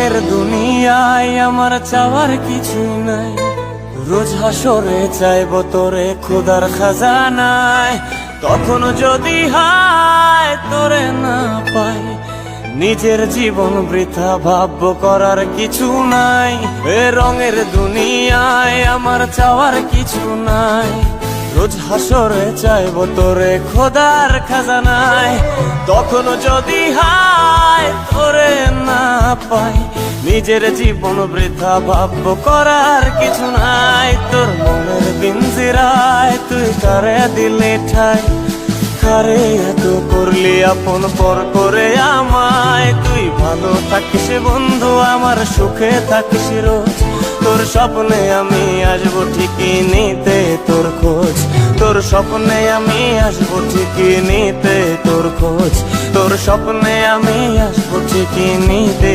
রঙের দুনিয়ায় আমার চাওয়ার কিছু নাই, রোজ হাসরে চাইব তোরে খোদার খাজানায়। তখন যদি হায় তোরে না পাই, নিজের জীবন বৃথা ভাব্য করার কিছু নাই। এ রঙের দুনিয়ায় আমার চাওয়ার কিছু নাই, রোজ হাসরে চাইব তোরে খোদার খাজানায়। তখন যদি হায় তোরে না পাই, নিজের জীবন বৃথা ভাব্য করার কিছু নাই। তোর মনের পিঞ্জিরায় তুই কারে দিলে ঠাই, কারে এত করলি আপন পর করে আমায়। তুই ভালো থাকিস বন্ধু, আমার সুখে থাকিস রোজ। তোর স্বপ্নে আমি আসবো ঠিকই নিতে তোর খোঁজ, তোর স্বপ্নে আমি আসবো ঠিকই নিতে তোর খোঁজ, তোর স্বপ্নে আমি আসবো ঠিকই নিতে।